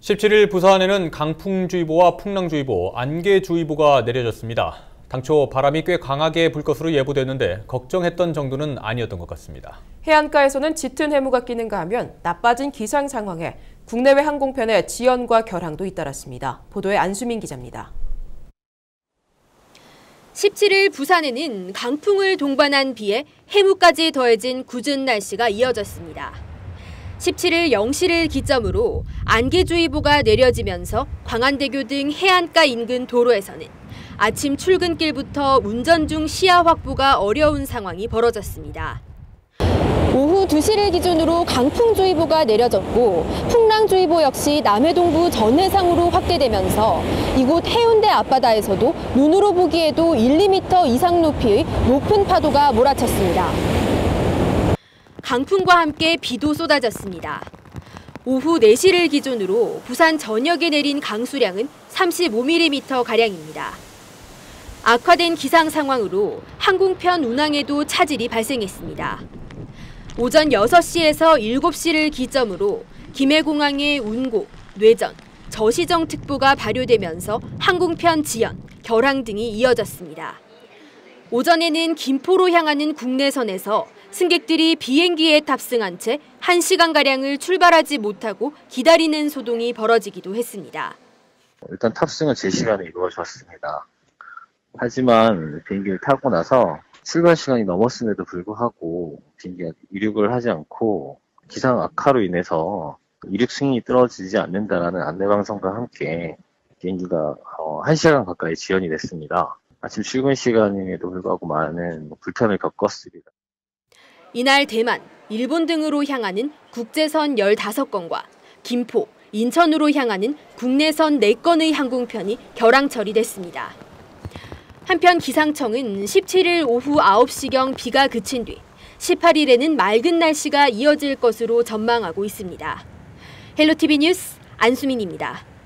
17일 부산에는 강풍주의보와 풍랑주의보, 안개주의보가 내려졌습니다. 당초 바람이 꽤 강하게 불 것으로 예보됐는데 걱정했던 정도는 아니었던 것 같습니다. 해안가에서는 짙은 해무가 끼는가 하면 나빠진 기상 상황에 국내외 항공편의 지연과 결항도 잇따랐습니다. 보도에 안수민 기자입니다. 17일 부산에는 강풍을 동반한 비에 해무까지 더해진 궂은 날씨가 이어졌습니다. 17일 0시를 기점으로 안개주의보가 내려지면서 광안대교 등 해안가 인근 도로에서는 아침 출근길부터 운전 중 시야 확보가 어려운 상황이 벌어졌습니다. 오후 2시를 기준으로 강풍주의보가 내려졌고 풍랑주의보 역시 남해동부 전 해상으로 확대되면서 이곳 해운대 앞바다에서도 눈으로 보기에도 1, 2m 이상 높이의 높은 파도가 몰아쳤습니다. 강풍과 함께 비도 쏟아졌습니다. 오후 4시를 기준으로 부산 전역에 내린 강수량은 35mm가량입니다. 악화된 기상 상황으로 항공편 운항에도 차질이 발생했습니다. 오전 6시에서 7시를 기점으로 김해공항의 운고, 뇌전, 저시정특보가 발효되면서 항공편 지연, 결항 등이 이어졌습니다. 오전에는 김포로 향하는 국내선에서 승객들이 비행기에 탑승한 채 1시간가량을 출발하지 못하고 기다리는 소동이 벌어지기도 했습니다. 일단 탑승은 제 시간에 이루어졌습니다. 하지만 비행기를 타고 나서 출발 시간이 넘었음에도 불구하고 비행기가 이륙을 하지 않고 기상 악화로 인해서 이륙 승인이 떨어지지 않는다라는 안내방송과 함께 비행기가 1시간 가까이 지연이 됐습니다. 아침 출근 시간임에도 불구하고 많은 불편을 겪었습니다. 이날 대만, 일본 등으로 향하는 국제선 15건과 김포, 인천으로 향하는 국내선 4건의 항공편이 결항 처리됐습니다. 한편 기상청은 17일 오후 9시경 비가 그친 뒤 18일에는 맑은 날씨가 이어질 것으로 전망하고 있습니다. 헬로티비 뉴스 안수민입니다.